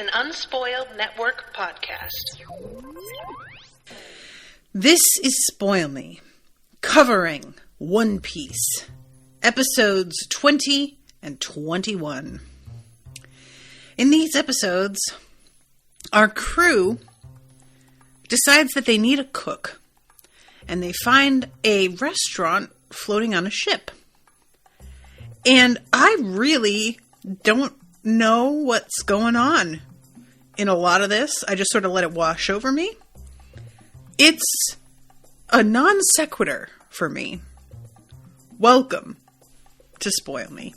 an Unspoiled Network podcast. This is Spoil Me, covering One Piece, episodes 20 and 21. In these episodes, our crew decides that they need a cook, and they find a restaurant floating on a ship. And I really don't know what's going on in a lot of this. I just sort of let it wash over me. It's a non sequitur for me. Welcome to Spoil Me.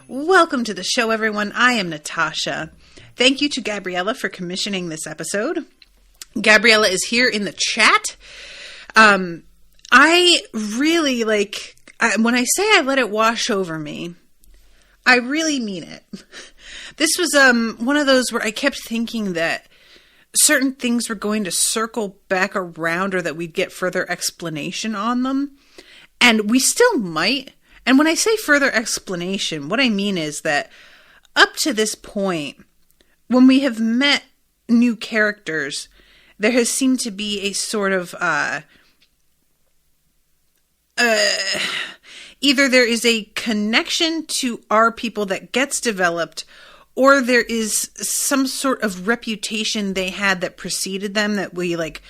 Welcome to the show, everyone. I am Natasha. Thank you to Gabriella for commissioning this episode. Gabriella is here in the chat. I really when I say I let it wash over me, I really mean it. This was one of those where I kept thinking that certain things were going to circle back around or that we'd get further explanation on them. And we still might. And when I say further explanation, what I mean is that up to this point, when we have met new characters, there has seemed to be a sort of, either there is a connection to our people that gets developed, or there is some sort of reputation they had that preceded them that we like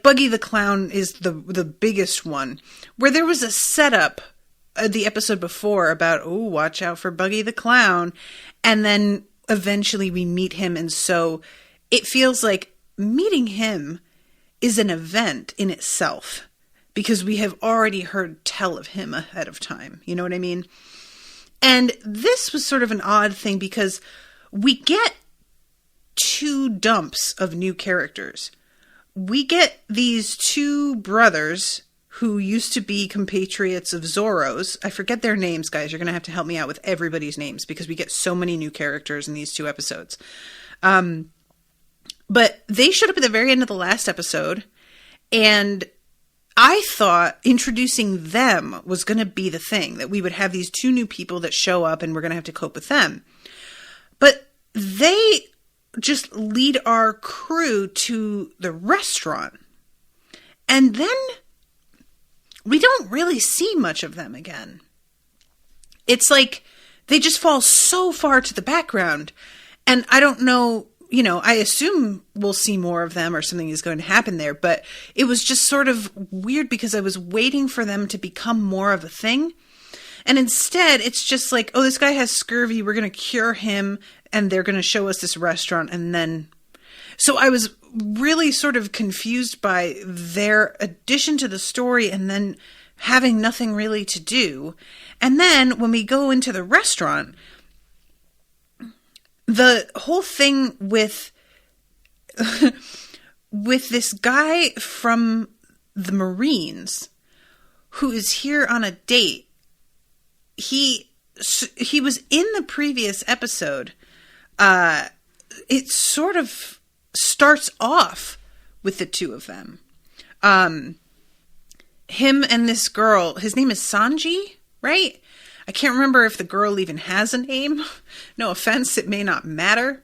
Buggy the Clown is the biggest one, where there was a setup the episode before about, watch out for Buggy the Clown. And then eventually we meet him. And so it feels like meeting him is an event in itself because we have already heard tell of him ahead of time. You know what I mean? And this was sort of an odd thing because we get two dumps of new characters. We get these two brothers who used to be compatriots of Zoro's. I forget their names, guys. You're going to have to help me out with everybody's names because we get so many new characters in these two episodes. But they showed up at the very end of the last episode, and I thought introducing them was going to be the thing, that we would have these two new people that show up and we're going to have to cope with them. But they just lead our crew to the restaurant, and then we don't really see much of them again. It's like they just fall so far to the background. And I don't know, I assume we'll see more of them or something is going to happen there. But it was just sort of weird because I was waiting for them to become more of a thing. And instead, it's just like, this guy has scurvy. We're going to cure him. And they're going to show us this restaurant. And then, so I was really sort of confused by their addition to the story and then having nothing really to do. And then when we go into the restaurant, the whole thing with this guy from the Marines who is here on a date, he was in the previous episode. It sort of starts off with the two of them. Him and this girl, his name is Sanji, right? I can't remember if the girl even has a name. No offense, it may not matter.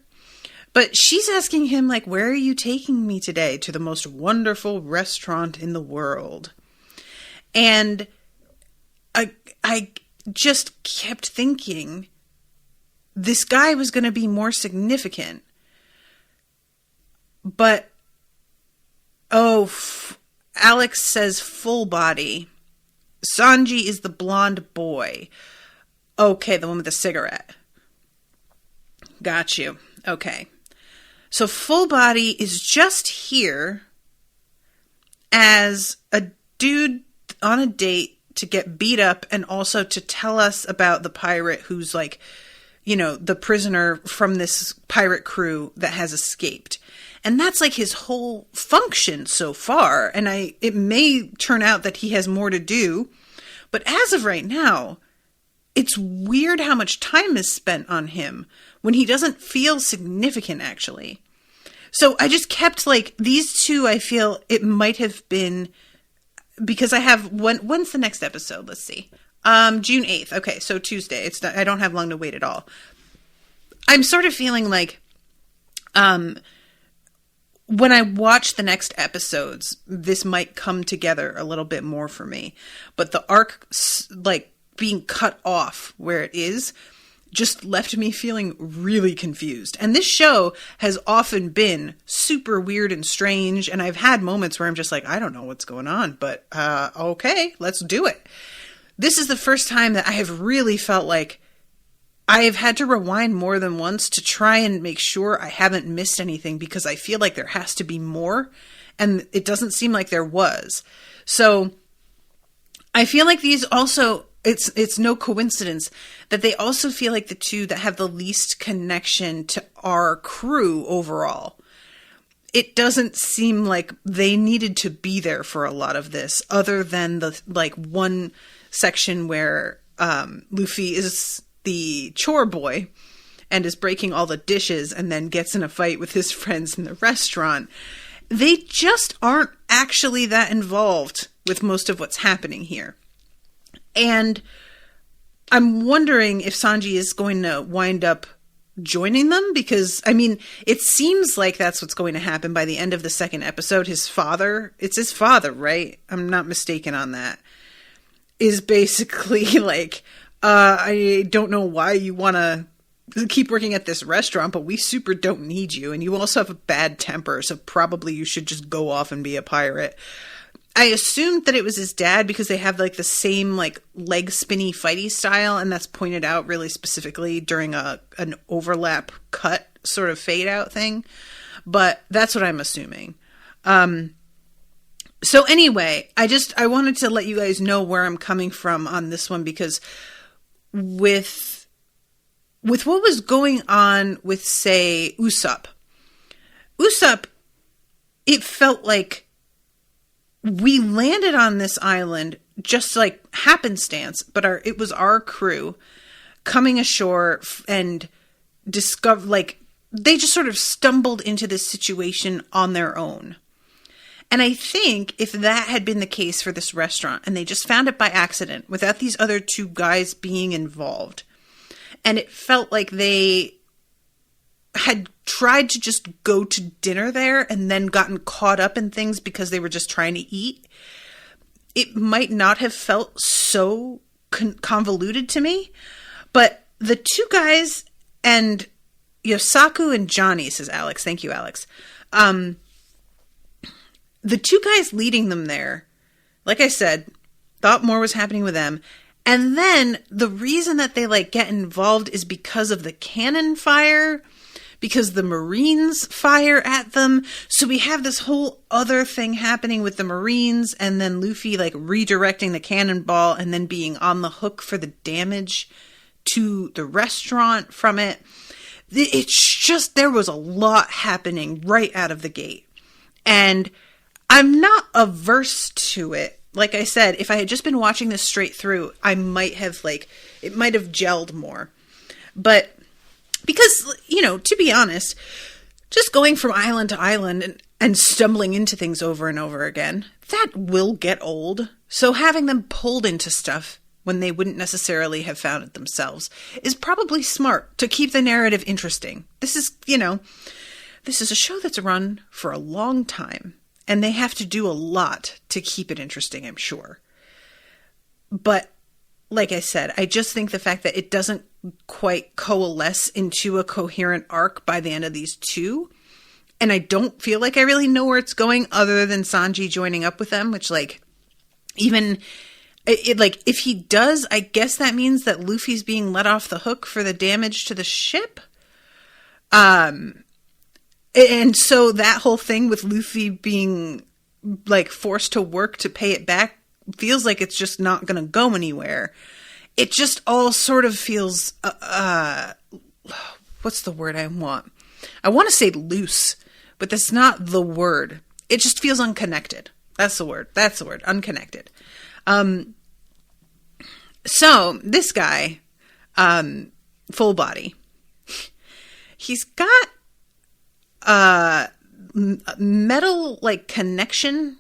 But she's asking him, where are you taking me today? To the most wonderful restaurant in the world. And I just kept thinking this guy was going to be more significant. But, Alex says full body. Sanji is the blonde boy. Okay, the one with the cigarette. Got you. Okay. So full body is just here as a dude on a date to get beat up and also to tell us about the pirate who's the prisoner from this pirate crew that has escaped. And that's his whole function so far. And it may turn out that he has more to do. But as of right now, it's weird how much time is spent on him when he doesn't feel significant, actually. So I just kept, like, these two, I feel it might have been, because I have, when's the next episode? Let's see. June 8th. Okay, so Tuesday. I don't have long to wait at all. I'm sort of feeling like, when I watch the next episodes, this might come together a little bit more for me. But the arc, like, being cut off where it is, just left me feeling really confused. And this show has often been super weird and strange, and I've had moments where I'm just like, I don't know what's going on, but okay, let's do it. This is the first time that I have really felt like I have had to rewind more than once to try and make sure I haven't missed anything, because I feel like there has to be more, and it doesn't seem like there was. So I feel like these also, it's no coincidence that they also feel like the two that have the least connection to our crew overall. It doesn't seem like they needed to be there for a lot of this, other than the, like, one section where Luffy is the chore boy and is breaking all the dishes and then gets in a fight with his friends in the restaurant. They just aren't actually that involved with most of what's happening here. And I'm wondering if Sanji is going to wind up joining them, because, I mean, it seems like that's what's going to happen by the end of the second episode. It's his father, right? I'm not mistaken on that. Is basically like, I don't know why you want to keep working at this restaurant, but we super don't need you. And you also have a bad temper, so probably you should just go off and be a pirate. I assumed that it was his dad because they have, like, the same, like, leg spinny fighty style, and that's pointed out really specifically during an overlap cut sort of fade out thing. But that's what I'm assuming. So anyway, I wanted to let you guys know where I'm coming from on this one, because with what was going on with, say, Usopp, it felt like we landed on this island just like happenstance, but it was our crew coming ashore and discover, like, they just sort of stumbled into this situation on their own. And I think if that had been the case for this restaurant and they just found it by accident without these other two guys being involved, and it felt like they had tried to just go to dinner there and then gotten caught up in things because they were just trying to eat, it might not have felt so convoluted to me. But the two guys, and Yosaku and Johnny, says Alex. Thank you, Alex. The two guys leading them there, like I said, thought more was happening with them. And then the reason that they, like, get involved is because of the cannon fire, because the Marines fire at them. So we have this whole other thing happening with the Marines, and then Luffy, like, redirecting the cannonball and then being on the hook for the damage to the restaurant from it. It's just, there was a lot happening right out of the gate. And I'm not averse to it. Like I said, if I had just been watching this straight through, I might have, like, it might have gelled more. But because, to be honest, just going from island to island and stumbling into things over and over again, that will get old. So having them pulled into stuff when they wouldn't necessarily have found it themselves is probably smart to keep the narrative interesting. This is a show that's run for a long time. And they have to do a lot to keep it interesting, I'm sure. But like I said, I just think the fact that it doesn't quite coalesce into a coherent arc by the end of these two, and I don't feel like I really know where it's going other than Sanji joining up with them, which, like, even, if he does, I guess that means that Luffy's being let off the hook for the damage to the ship. And so that whole thing with Luffy being, like, forced to work to pay it back feels like it's just not going to go anywhere. It just all sort of feels, what's the word I want? I want to say loose, but that's not the word. It just feels unconnected. That's the word. Unconnected. So this guy, full body, he's got a metal like connection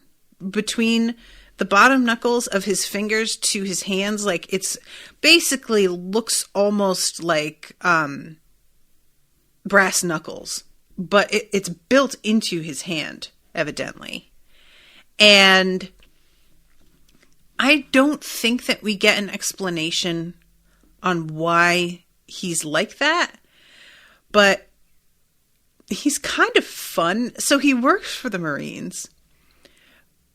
between the bottom knuckles of his fingers to his hands. Like it's basically looks almost like brass knuckles, but it's built into his hand, evidently. And I don't think that we get an explanation on why he's like that, but he's kind of fun. So he works for the Marines.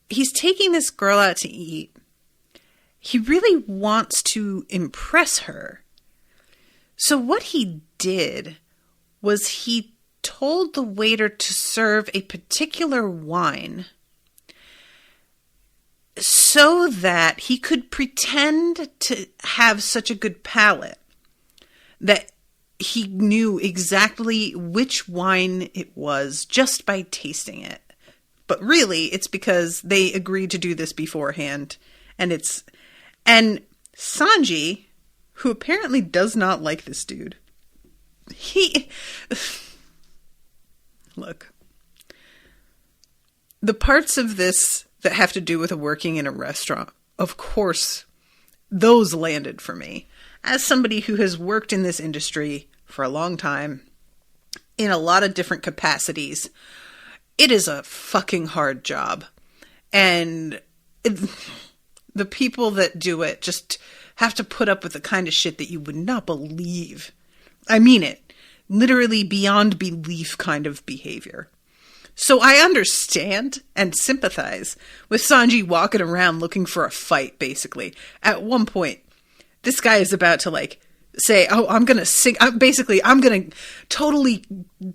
He's taking this girl out to eat. He really wants to impress her. So what he did was he told the waiter to serve a particular wine so that he could pretend to have such a good palate that he knew exactly which wine it was just by tasting it. But really, it's because they agreed to do this beforehand. And Sanji, who apparently does not like this dude, look, the parts of this that have to do with working in a restaurant, of course, those landed for me. As somebody who has worked in this industry for a long time, in a lot of different capacities, it is a fucking hard job. And the people that do it just have to put up with the kind of shit that you would not believe. I mean it. Literally beyond belief kind of behavior. So I understand and sympathize with Sanji walking around looking for a fight, basically. At one point, this guy is about to, like, say, oh, I'm going to sing. I'm going to totally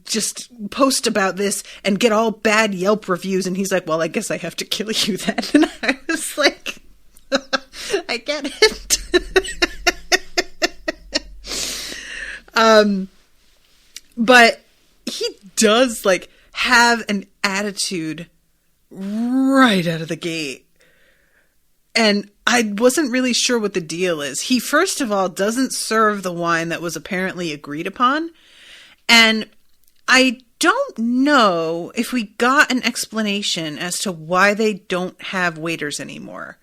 just post about this and get all bad Yelp reviews. And he's like, well, I guess I have to kill you then. And I was like, I get it. But he does, like, have an attitude right out of the gate. And I wasn't really sure what the deal is. He, first of all, doesn't serve the wine that was apparently agreed upon. And I don't know if we got an explanation as to why they don't have waiters anymore.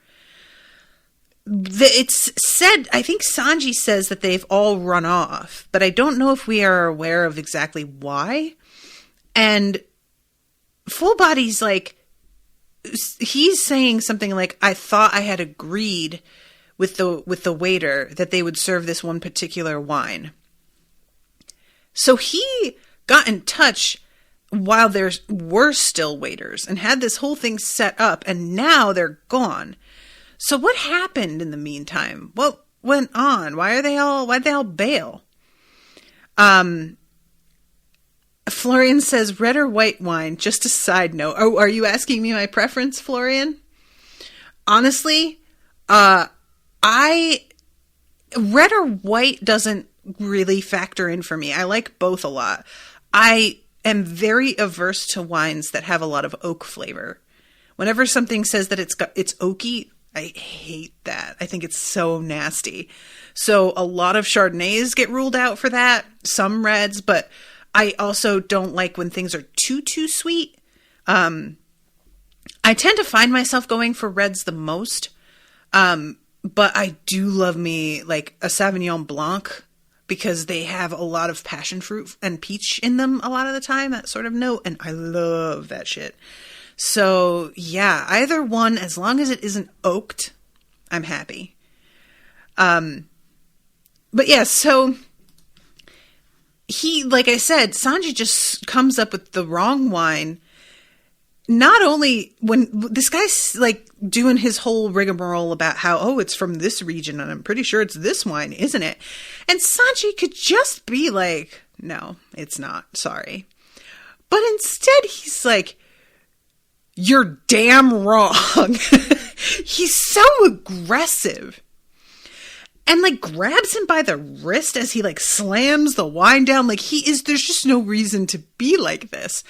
It's said, I think Sanji says that they've all run off, but I don't know if we are aware of exactly why. And Full Body's like, he's saying something like, I thought I had agreed with the waiter that they would serve this one particular wine. So he got in touch while there were still waiters and had this whole thing set up, and now they're gone. So what happened in the meantime? What went on? Why'd they all bail? Florian says red or white wine, just a side note. Oh, are you asking me my preference, Florian? Honestly, red or white doesn't really factor in for me. I like both a lot. I am very averse to wines that have a lot of oak flavor. Whenever something says that it's oaky, I hate that. I think it's so nasty. So a lot of Chardonnays get ruled out for that, some reds, but I also don't like when things are too sweet. I tend to find myself going for reds the most. But I do love me like a Sauvignon Blanc because they have a lot of passion fruit and peach in them a lot of the time, that sort of note. And I love that shit. So yeah, either one, as long as it isn't oaked, I'm happy. But yeah, so he, like I said, Sanji just comes up with the wrong wine. Not only when this guy's like doing his whole rigmarole about how, oh, it's from this region and I'm pretty sure it's this wine, isn't it? And Sanji could just be like, no, it's not. Sorry. But instead he's like, you're damn wrong. He's so aggressive. And like grabs him by the wrist as he like slams the wine down. Like there's just no reason to be like this.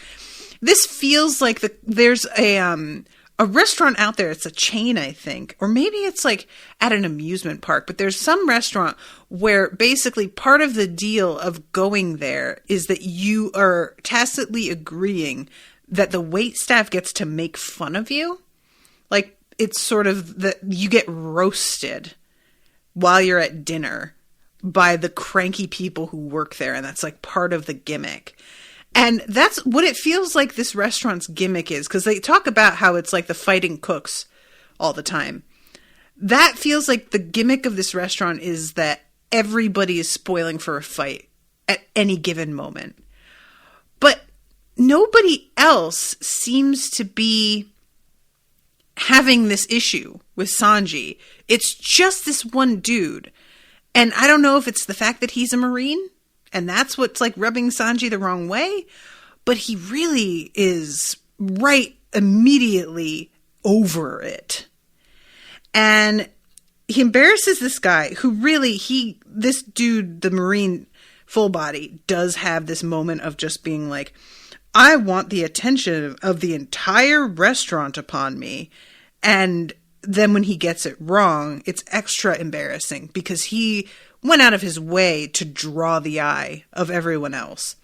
This feels like there's a a restaurant out there. It's a chain, I think, or maybe it's like at an amusement park, but there's some restaurant where basically part of the deal of going there is that you are tacitly agreeing that the wait staff gets to make fun of you. Like, it's sort of that you get roasted while you're at dinner by the cranky people who work there. And that's like part of the gimmick. And that's what it feels like this restaurant's gimmick is, because they talk about how it's like the fighting cooks all the time. That feels like the gimmick of this restaurant is that everybody is spoiling for a fight at any given moment. But nobody else seems to be having this issue with Sanji. It's just this one dude. And I don't know if it's the fact that he's a Marine and that's what's like rubbing Sanji the wrong way, but he really is right immediately over it. And he embarrasses this guy who really, this dude, the Marine full body, does have this moment of just being like, I want the attention of the entire restaurant upon me. And then when he gets it wrong, it's extra embarrassing because he went out of his way to draw the eye of everyone else.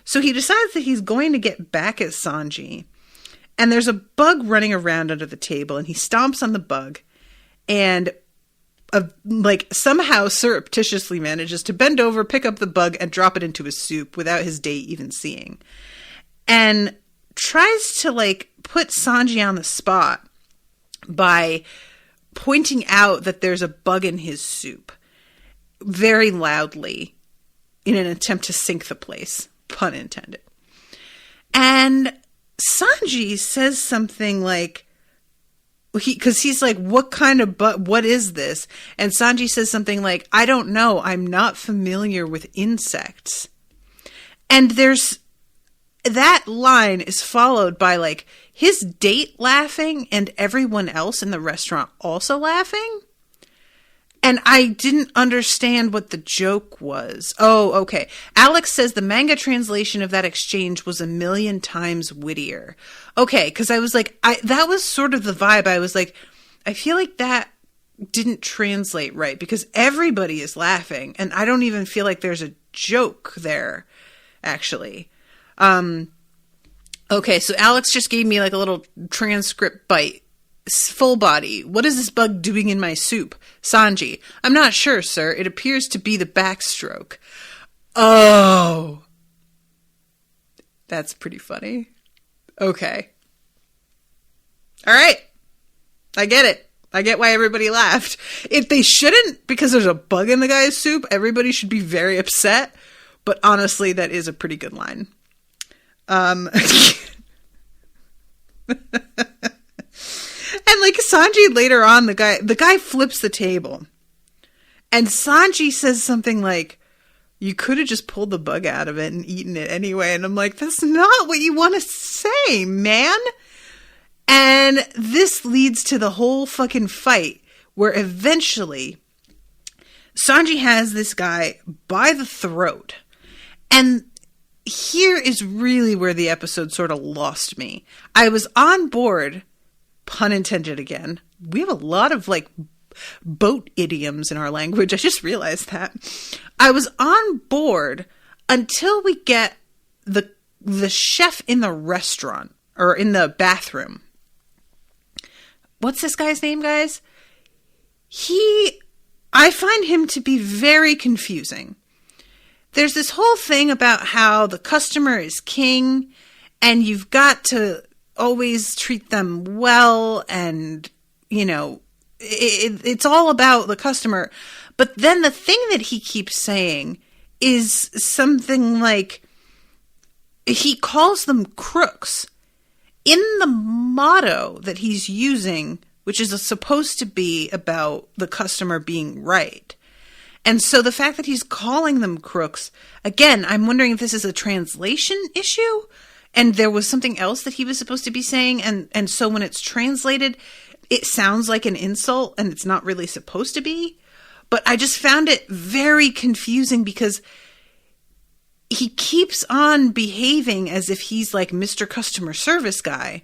So he decides that he's going to get back at Sanji. And there's a bug running around under the table, and he stomps on the bug and somehow surreptitiously manages to bend over, pick up the bug, and drop it into his soup without his date even seeing. And tries to put Sanji on the spot by pointing out that there's a bug in his soup very loudly in an attempt to sink the place, pun intended. And Sanji says something like, because he's like, what kind of bug, what is this? And Sanji says something like, I don't know, I'm not familiar with insects. And there's, that line is followed by his date laughing and everyone else in the restaurant also laughing. And I didn't understand what the joke was. Oh, okay. Alex says the manga translation of that exchange was 1,000,000 times wittier. Okay, because I was like, that was sort of the vibe. I was like, I feel like that didn't translate right because everybody is laughing. And I don't even feel like there's a joke there, actually. Okay, so Alex just gave me a little transcript bite. Full body. What is this bug doing in my soup? Sanji. I'm not sure, sir. It appears to be the backstroke. Oh. That's pretty funny. Okay. All right. I get it. I get why everybody laughed. If they shouldn't, because there's a bug in the guy's soup, everybody should be very upset. But honestly, that is a pretty good line. And Sanji later on, the guy flips the table. And Sanji says something like, you could have just pulled the bug out of it and eaten it anyway. And I'm like, that's not what you want to say, man. And this leads to the whole fucking fight where eventually Sanji has this guy by the throat. And here is really where the episode sort of lost me. I was on board, pun intended again. We have a lot of boat idioms in our language. I just realized that. I was on board until we get the chef in the restaurant or in the bathroom. What's this guy's name, guys? I find him to be very confusing. There's this whole thing about how the customer is king and you've got to always treat them well and, it's all about the customer. But then the thing that he keeps saying is something like he calls them crooks in the motto that he's using, which is supposed to be about the customer being right. And so the fact that he's calling them crooks, again, I'm wondering if this is a translation issue and there was something else that he was supposed to be saying. And so when it's translated, it sounds like an insult and it's not really supposed to be. But I just found it very confusing because he keeps on behaving as if he's Mr. Customer Service guy.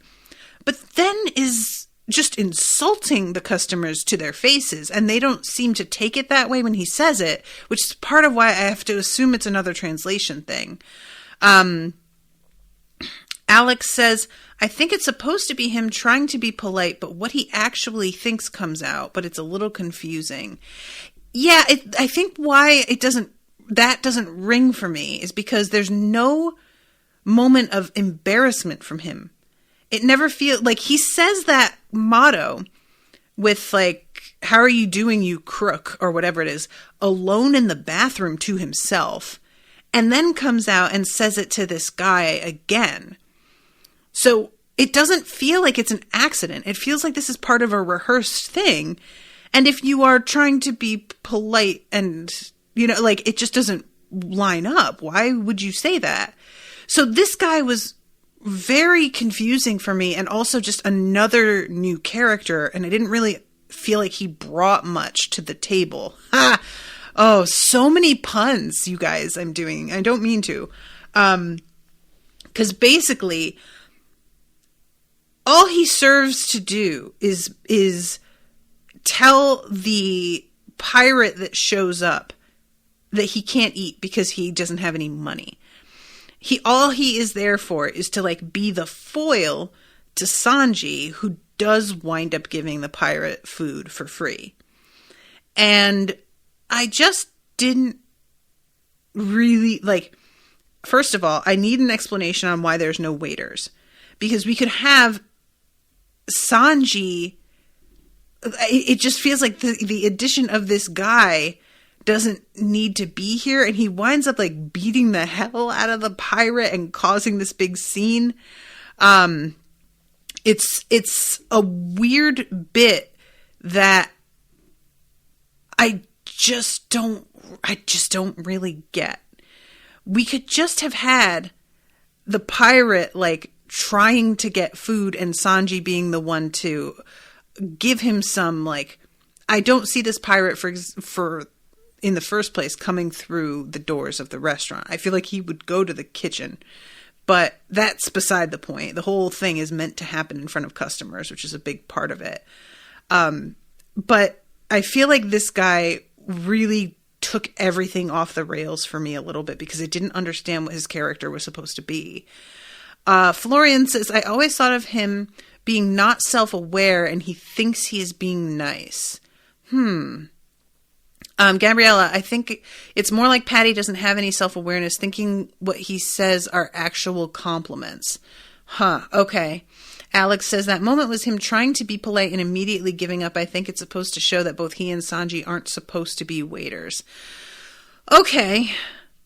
but then is just insulting the customers to their faces, and they don't seem to take it that way when he says it, which is part of why I have to assume it's another translation thing. Alex says, I think it's supposed to be him trying to be polite, but what he actually thinks comes out, but it's a little confusing. Yeah, I think why that doesn't ring for me is because there's no moment of embarrassment from him. It never feels like he says that motto with like, how are you doing, you crook, or whatever it is, alone in the bathroom to himself, and then comes out and says it to this guy again. So it doesn't feel like it's an accident. It feels like this is part of a rehearsed thing. And if you are trying to be polite and, like, it just doesn't line up, why would you say that? So this guy was very confusing for me, and also just another new character, and I didn't really feel like he brought much to the table. Ha! Oh, so many puns, you guys, I'm doing. I don't mean to. 'Cause basically, all he serves to do is tell the pirate that shows up that he can't eat because he doesn't have any money. All he is there for is to like be the foil to Sanji, who does wind up giving the pirate food for free. And I just didn't really first of all, I need an explanation on why there's no waiters, because we could have Sanji. It just feels like the addition of this guy doesn't need to be here, and he winds up like beating the hell out of the pirate and causing this big scene. It's a weird bit that I just don't really get. We could just have had the pirate like trying to get food and Sanji being the one to give him some, like, I don't see this pirate for in the first place coming through the doors of the restaurant. I feel like he would go to the kitchen, but that's beside the point. The whole thing is meant to happen in front of customers, which is a big part of it. But I feel like this guy really took everything off the rails for me a little bit, because I didn't understand what his character was supposed to be. Florian says, I always thought of him being not self-aware and he thinks he is being nice. Gabriella, I think it's more like Patty doesn't have any self-awareness, thinking what he says are actual compliments. Okay. Alex says that moment was him trying to be polite and immediately giving up. I think it's supposed to show that both he and Sanji aren't supposed to be waiters. Okay.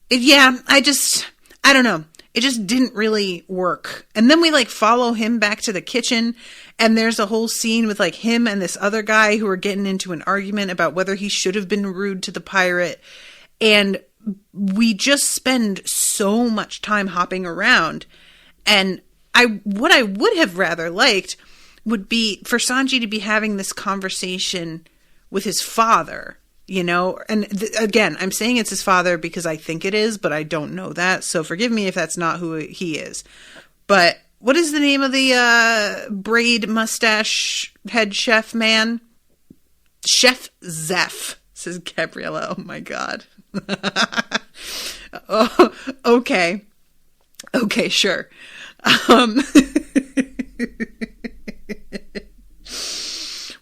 Yeah, I don't know. It just didn't really work. And then we like follow him back to the kitchen, and there's a whole scene with like him and this other guy who are getting into an argument about whether he should have been rude to the pirate. And we just spend so much time hopping around. And what I would have rather liked would be for Sanji to be having this conversation with his father. And again, I'm saying it's his father because I think it is, but I don't know that. So forgive me if that's not who he is. But what is the name of the braid mustache head chef man? Chef Zeph, says Gabriella. Oh my God. Oh, okay. Okay, sure.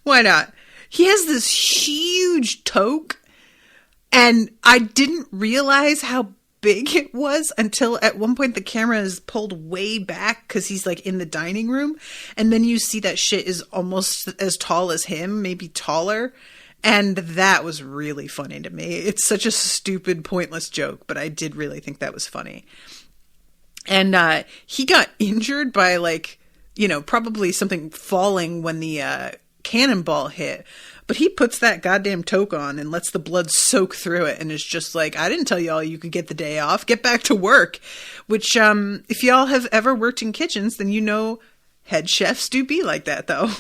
Why not? He has this huge toque, and I didn't realize how big it was until at one point the camera is pulled way back because he's like in the dining room, and then you see that shit is almost as tall as him, maybe taller, and that was really funny to me. It's such a stupid, pointless joke, but I did really think that was funny. And he got injured by probably something falling when the cannonball hit, but he puts that goddamn toque on and lets the blood soak through it, and is just like, I didn't tell y'all you could get the day off, get back to work. Which if y'all have ever worked in kitchens, then you know head chefs do be like that, though.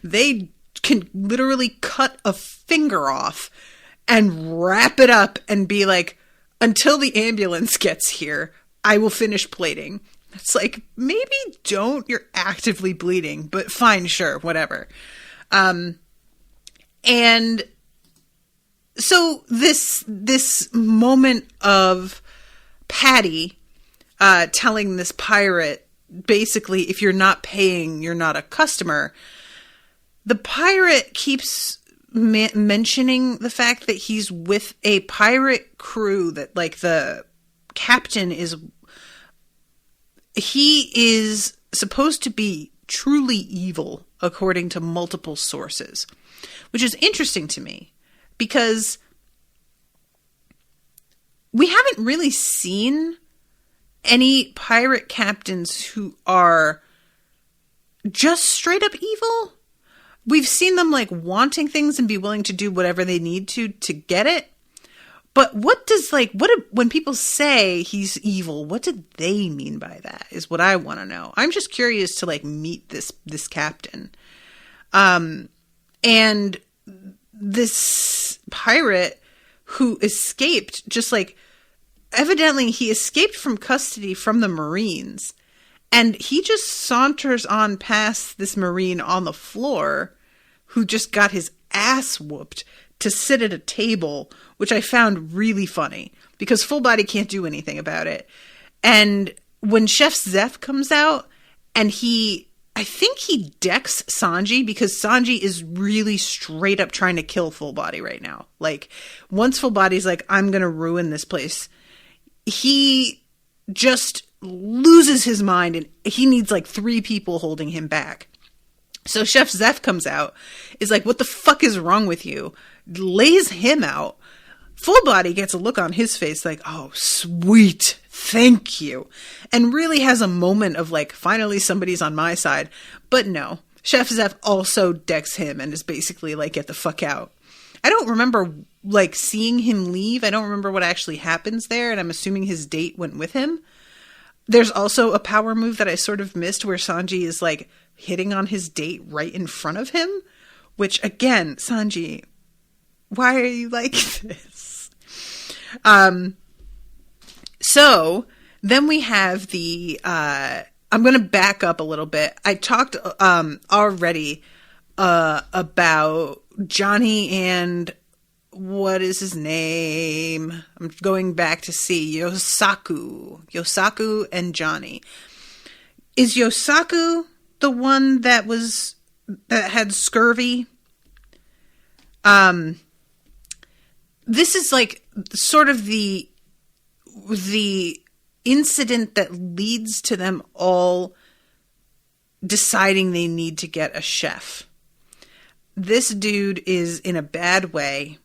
They can literally cut a finger off and wrap it up and be like, until the ambulance gets here, I will finish plating. It's like, maybe don't. You're actively bleeding, but fine, sure, whatever. And so this moment of Patty telling this pirate, basically, if you're not paying, you're not a customer. The pirate keeps mentioning the fact that he's with a pirate crew, that like the captain he is supposed to be truly evil according to multiple sources, which is interesting to me because we haven't really seen any pirate captains who are just straight up evil. We've seen them like wanting things and be willing to do whatever they need to get it. But when people say he's evil, what did they mean by that is what I want to know. I'm just curious to like meet this captain. And this pirate who escaped, just like, evidently he escaped from custody from the Marines, and he just saunters on past this Marine on the floor who just got his ass whooped to sit at a table, which I found really funny because Full Body can't do anything about it. And when Chef Zeph comes out and I think he decks Sanji because Sanji is really straight up trying to kill Full Body right now. Like, once Full Body's like, I'm going to ruin this place, he just loses his mind and he needs like 3 people holding him back. So Chef Zeph comes out, is like, what the fuck is wrong with you? Lays him out. Full Body gets a look on his face like, oh, sweet, thank you. And really has a moment of like, finally somebody's on my side. But no, Chef Zeph also decks him and is basically like, get the fuck out. I don't remember like seeing him leave. I don't remember what actually happens there. And I'm assuming his date went with him. There's also a power move that I sort of missed where Sanji is like hitting on his date right in front of him, which again, Sanji, why are you like this? So then we have I'm going to back up a little bit. I talked already about Johnny and what is his name? I'm going back to see Yosaku and Johnny. Is Yosaku the one that had scurvy? This is like sort of the incident that leads to them all deciding they need to get a chef. This dude is in a bad way.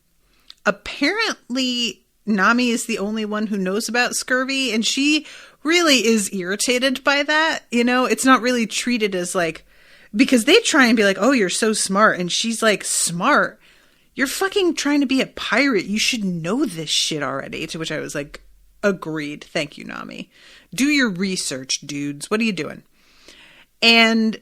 Apparently, Nami is the only one who knows about scurvy, and she really is irritated by that. You know, it's not really treated as like, because they try and be like, oh, you're so smart. And she's like, smart? You're fucking trying to be a pirate. You should know this shit already. To which I was like, agreed. Thank you, Nami. Do your research, dudes. What are you doing? And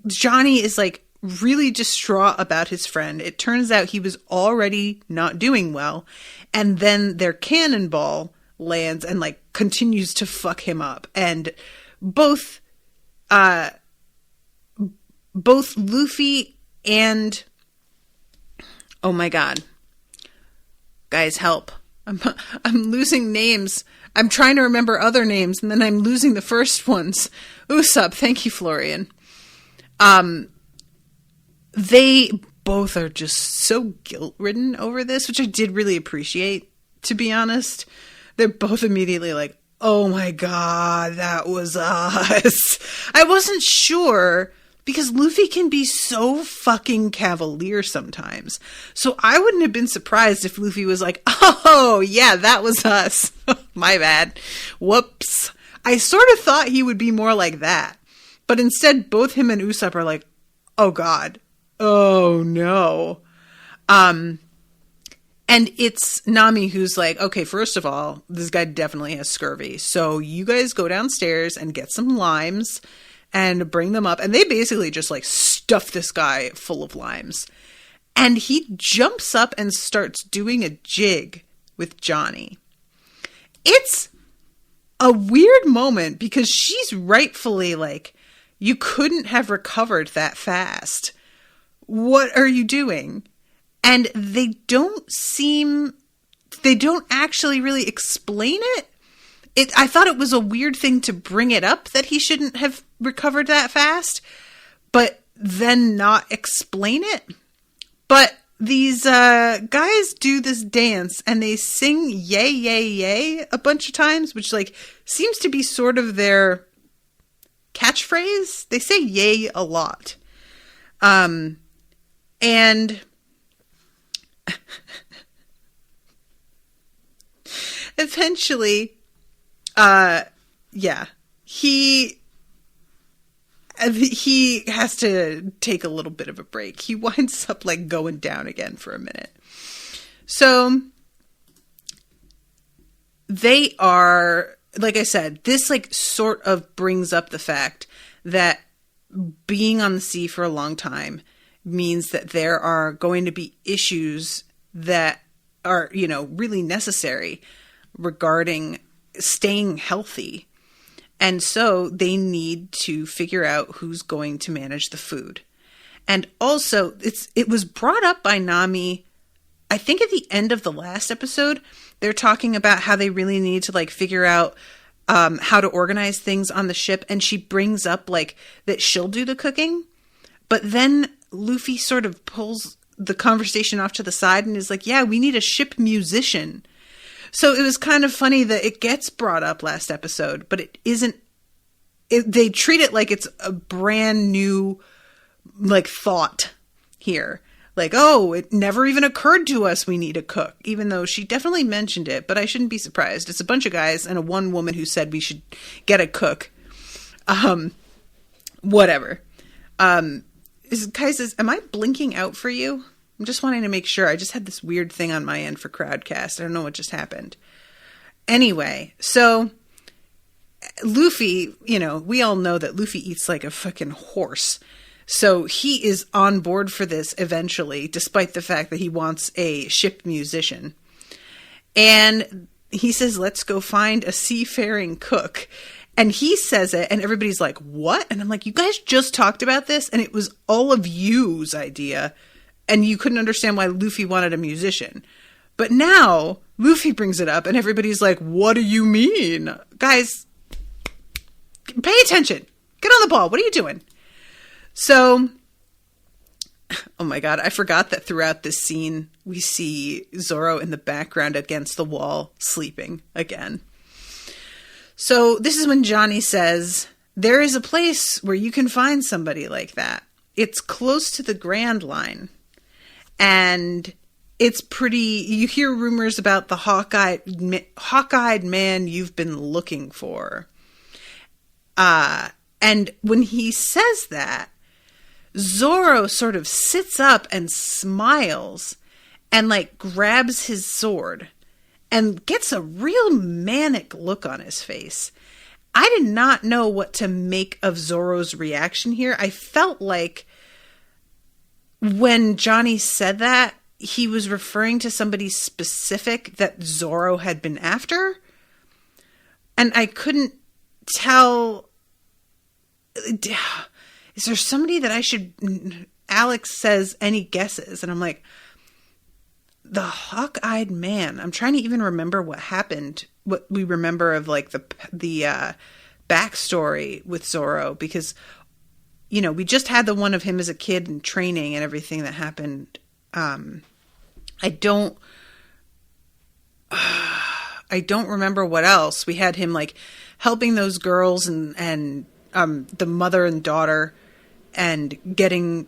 Johnny is like really distraught about his friend. It turns out he was already not doing well. And then their cannonball lands and like continues to fuck him up. And both Luffy and, oh my God, guys, help. I'm losing names. I'm trying to remember other names and then I'm losing the first ones. Usopp, thank you, Florian. They both are just so guilt-ridden over this, which I did really appreciate, to be honest. They're both immediately like, oh my God, that was us. I wasn't sure because Luffy can be so fucking cavalier sometimes. So I wouldn't have been surprised if Luffy was like, oh yeah, that was us. My bad. Whoops. I sort of thought he would be more like that. But instead, both him and Usopp are like, oh God. Oh no. And it's Nami who's like, okay, first of all, this guy definitely has scurvy. So you guys go downstairs and get some limes and bring them up. And they basically just like stuff this guy full of limes. And he jumps up and starts doing a jig with Johnny. It's a weird moment because she's rightfully like, you couldn't have recovered that fast. What are you doing? And they don't actually really explain it. I thought it was a weird thing to bring it up that he shouldn't have recovered that fast, but then not explain it. But these guys do this dance and they sing yay, yay, yay a bunch of times, which like seems to be sort of their catchphrase. They say yay a lot. And eventually, he has to take a little bit of a break. He winds up like going down again for a minute. So they are, like I said, this like sort of brings up the fact that being on the sea for a long time means that there are going to be issues that are, you know, really necessary regarding staying healthy. And so they need to figure out who's going to manage the food. And also it was brought up by Nami, I think at the end of the last episode. They're talking about how they really need to like figure out how to organize things on the ship. And she brings up like that she'll do the cooking. But then Luffy sort of pulls the conversation off to the side and is like, yeah, we need a ship musician. So it was kind of funny that it gets brought up last episode, but it isn't. They treat it like it's a brand new, like, thought here. Like, oh, it never even occurred to us we need a cook, even though she definitely mentioned it, but I shouldn't be surprised. It's a bunch of guys and a one woman who said we should get a cook. Whatever. Kai says, am I blinking out for you? I'm just wanting to make sure. I just had this weird thing on my end for Crowdcast. I don't know what just happened. Anyway, so Luffy, you know, we all know that Luffy eats like a fucking horse. So he is on board for this eventually, despite the fact that he wants a ship musician. And he says, let's go find a seafaring cook. And he says it, and everybody's like, what? And I'm like, you guys just talked about this, and it was all of you's idea. And you couldn't understand why Luffy wanted a musician. But now, Luffy brings it up, and everybody's like, what do you mean? Guys, pay attention. Get on the ball. What are you doing? So, oh my god, I forgot that throughout this scene, we see Zoro in the background against the wall, sleeping again. So, this is when Johnny says, there is a place where you can find somebody like that. It's close to the Grand Line. And it's pretty, you hear rumors about the hawk-eyed man you've been looking for. And when he says that, Zoro sort of sits up and smiles and like grabs his sword and gets a real manic look on his face. I did not know what to make of Zoro's reaction here. I felt like when Johnny said that, he was referring to somebody specific that Zoro had been after. And I couldn't tell. Is there somebody that I should... Alex says, any guesses? And I'm like, the hawk-eyed man. I'm trying to even remember what happened. What we remember of like the backstory with Zoro. Because... you know, we just had the one of him as a kid in training and everything that happened. I don't remember what else. We had him like helping those girls and the mother and daughter and getting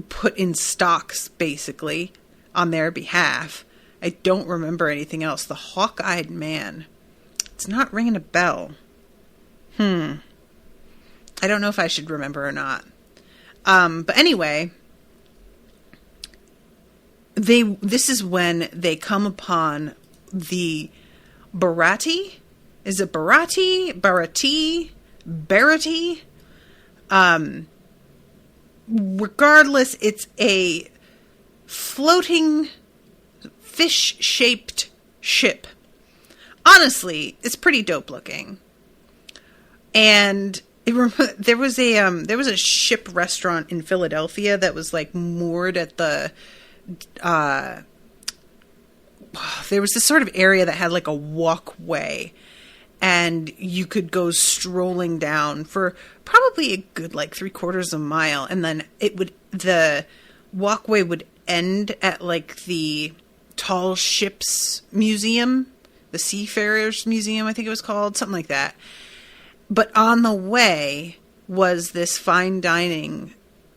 put in stocks basically on their behalf. I don't remember anything else. The hawk-eyed man. It's not ringing a bell. I don't know if I should remember or not. But anyway, this is when they come upon the Barati. Is it Barati? Barati? Regardless, it's a floating fish-shaped ship honestly, it's pretty dope looking. And there was a ship restaurant in Philadelphia that was like moored at the there was this sort of area that had like a walkway, and you could go strolling down for probably a good like 3/4 of a mile, and then the walkway would end at like the Tall Ships Museum, the Seafarers Museum, I think it was called, something like that. But on the way was this fine dining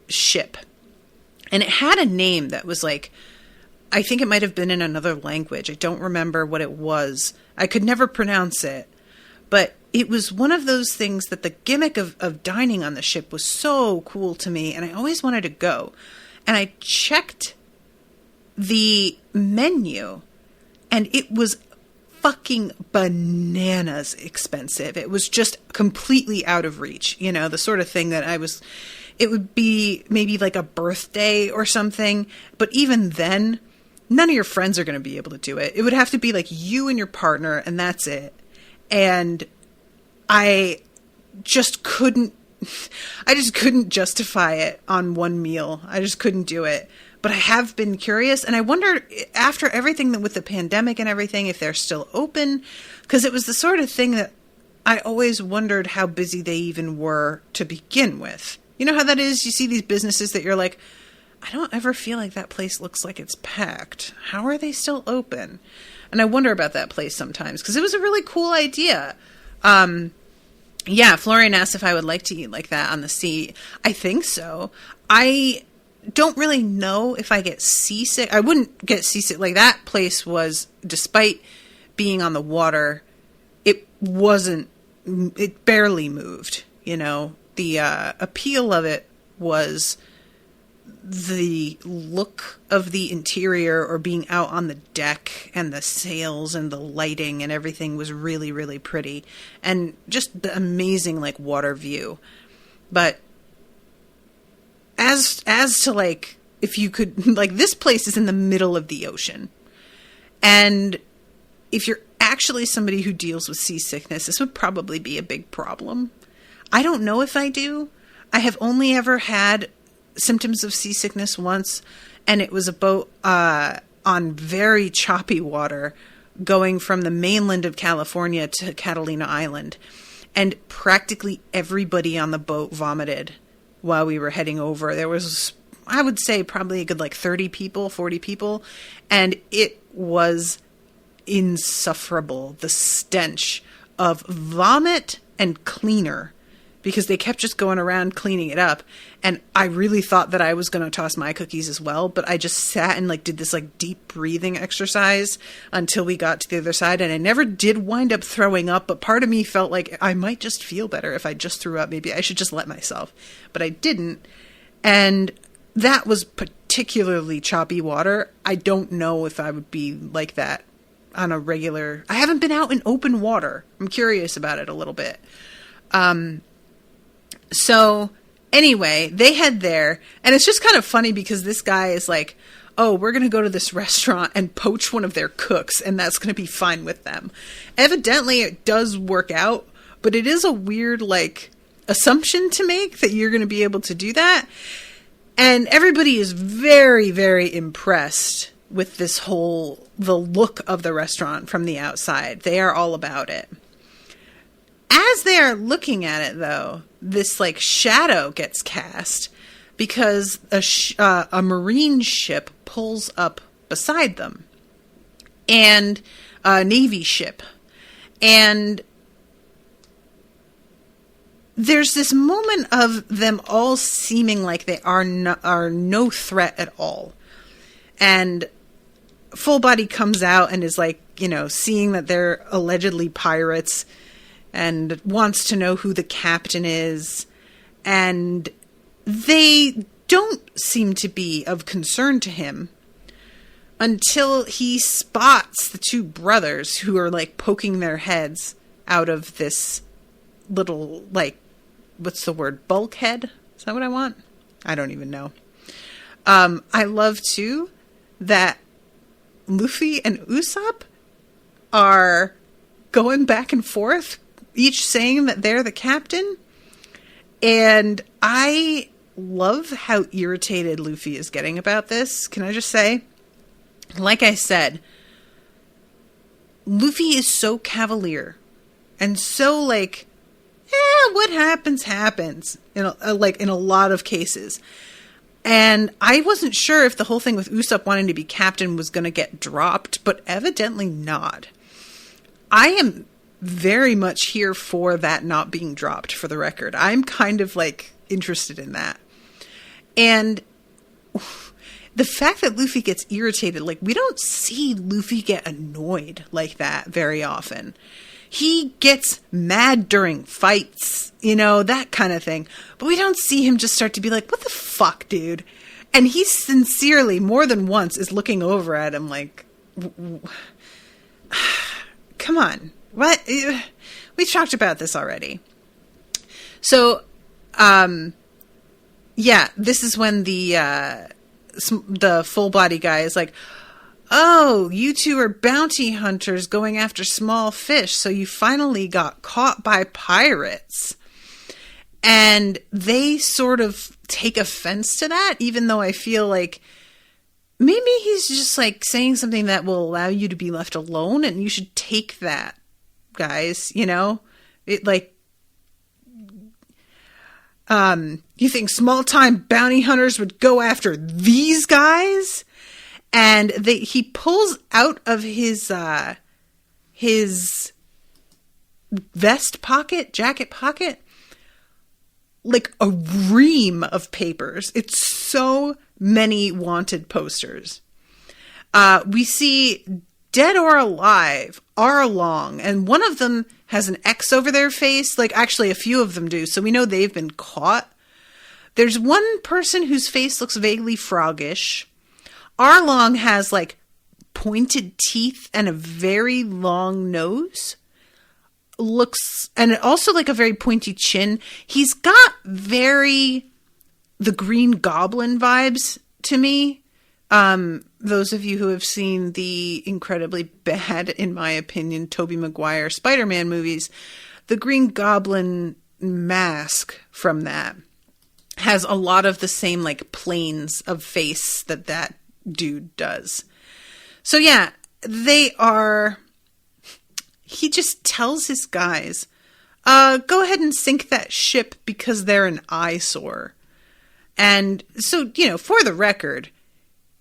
ship, and it had a name that was like, I think it might have been in another language. I don't remember what it was. I could never pronounce it. But it was one of those things that the gimmick of dining on the ship was so cool to me, and I always wanted to go. And I checked the menu, and it was fucking bananas expensive. It was just completely out of reach. You know, the sort of thing that it would be maybe like a birthday or something. But even then, none of your friends are going to be able to do it. It would have to be like you and your partner, and that's it. And I just couldn't justify it on one meal. I just couldn't do it. But I have been curious, and I wonder, after everything with the pandemic and everything, if they're still open, because it was the sort of thing that I always wondered how busy they even were to begin with. You know how that is? You see these businesses that you're like, I don't ever feel like that place looks like it's packed. How are they still open? And I wonder about that place sometimes, because it was a really cool idea. Yeah, Florian asked if I would like to eat like that on the sea. I think so. I don't really know if I get seasick. I wouldn't get seasick. Like, that place was, despite being on the water, it barely moved, you know. The appeal of it was the look of the interior, or being out on the deck, and the sails and the lighting and everything was really, really pretty, and just the amazing like water view. But as to like, if you could, like, this place is in the middle of the ocean, and if you're actually somebody who deals with seasickness, this would probably be a big problem. I don't know if I do. I have only ever had symptoms of seasickness once, and it was a boat on very choppy water going from the mainland of California to Catalina Island, and practically everybody on the boat vomited while we were heading over. There was, I would say, probably a good like 30 people, 40 people, and it was insufferable, the stench of vomit and cleaner, because they kept just going around cleaning it up. And I really thought that I was going to toss my cookies as well, but I just sat and like did this like deep breathing exercise until we got to the other side. And I never did wind up throwing up, but part of me felt like I might just feel better if I just threw up. Maybe I should just let myself, but I didn't. And that was particularly choppy water. I don't know if I would be like that on a regular. I haven't been out in open water. I'm curious about it a little bit. So anyway, they head there, and it's just kind of funny because this guy is like, oh, we're going to go to this restaurant and poach one of their cooks, and that's going to be fine with them. Evidently, it does work out, but it is a weird, like, assumption to make that you're going to be able to do that. And everybody is very, very impressed with the look of the restaurant from the outside. They are all about it. As they are looking at it, though, this like shadow gets cast because a marine ship pulls up beside them, and a Navy ship, and there's this moment of them all seeming like they are no threat at all, and Full Body comes out and is like, you know, seeing that they're allegedly pirates, and wants to know who the captain is, and they don't seem to be of concern to him until he spots the two brothers who are like poking their heads out of this little, like, what's the word, bulkhead? Is that what I want? I don't even know. I love too that Luffy and Usopp are going back and forth, each saying that they're the captain. And I love how irritated Luffy is getting about this. Can I just say? Like I said, Luffy is so cavalier and so like, what happens, happens in a lot of cases. And I wasn't sure if the whole thing with Usopp wanting to be captain was going to get dropped, but evidently not. I am very much here for that not being dropped, for the record. I'm kind of like interested in that. And the fact that Luffy gets irritated, like we don't see Luffy get annoyed like that very often. He gets mad during fights, that kind of thing. But we don't see him just start to be like, what the fuck, dude? And he sincerely, more than once, is looking over at him like, come on. What? We've talked about this already. So, this is when the full body guy is like, oh, you two are bounty hunters going after small fish, so you finally got caught by pirates. And they sort of take offense to that, even though I feel like maybe he's just like saying something that will allow you to be left alone, and you should take that, guys, It like, you think small-time bounty hunters would go after these guys? And he pulls out of his jacket pocket, like a ream of papers. It's so many wanted posters. We see Dead or Alive, Arlong, and one of them has an X over their face. Like, actually, a few of them do, so we know they've been caught. There's one person whose face looks vaguely froggish. Arlong has, like, pointed teeth and a very long nose. And also, like, a very pointy chin. He's got very the Green Goblin vibes to me. Those of you who have seen the incredibly bad, in my opinion, Tobey Maguire Spider-Man movies, the Green Goblin mask from that has a lot of the same, like, planes of face that dude does. So yeah, he just tells his guys, go ahead and sink that ship because they're an eyesore. And so, for the record,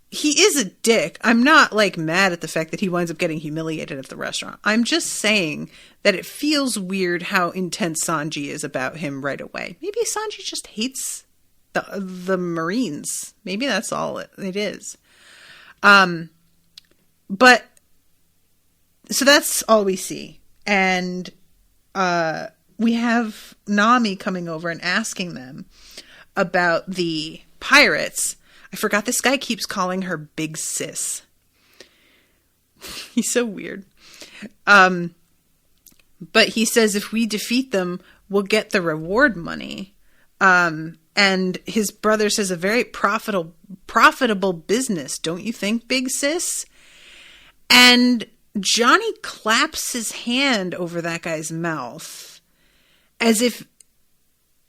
he is a dick. I'm not like mad at the fact that he winds up getting humiliated at the restaurant. I'm just saying that it feels weird how intense Sanji is about him right away. Maybe Sanji just hates the Marines. Maybe that's all it is. But so that's all we see. And, we have Nami coming over and asking them about the pirates. I forgot this guy keeps calling her Big Sis. He's so weird. But he says if we defeat them, we'll get the reward money. And his brother says a very profitable business, don't you think, Big Sis? And Johnny claps his hand over that guy's mouth as if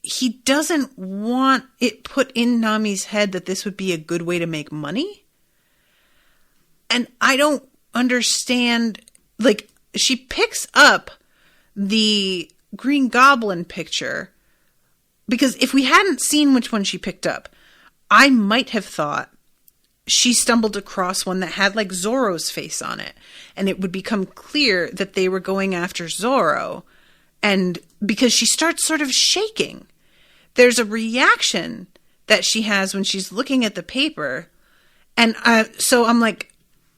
he doesn't want it put in Nami's head that this would be a good way to make money. And I don't understand, like, she picks up the Green Goblin picture, because if we hadn't seen which one she picked up, I might have thought she stumbled across one that had like Zoro's face on it, and it would become clear that they were going after Zoro. And because she starts sort of shaking, there's a reaction that she has when she's looking at the paper. And so I'm like,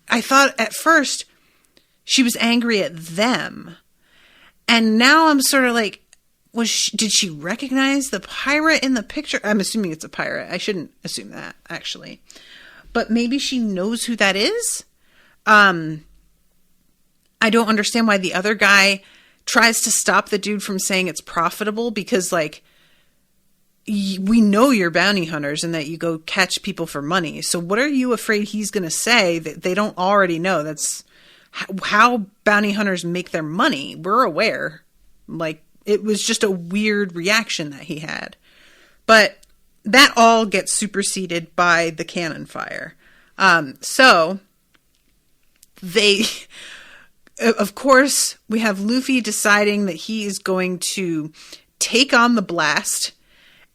I thought at first she was angry at them. And now I'm sort of like, did she recognize the pirate in the picture? I'm assuming it's a pirate. I shouldn't assume that, actually. But maybe she knows who that is. I don't understand why the other guy tries to stop the dude from saying it's profitable, because, like, we know you're bounty hunters and that you go catch people for money. So what are you afraid he's going to say that they don't already know? That's how bounty hunters make their money. We're aware. Like, it was just a weird reaction that he had. But that all gets superseded by the cannon fire. So they, of course, we have Luffy deciding that he is going to take on the blast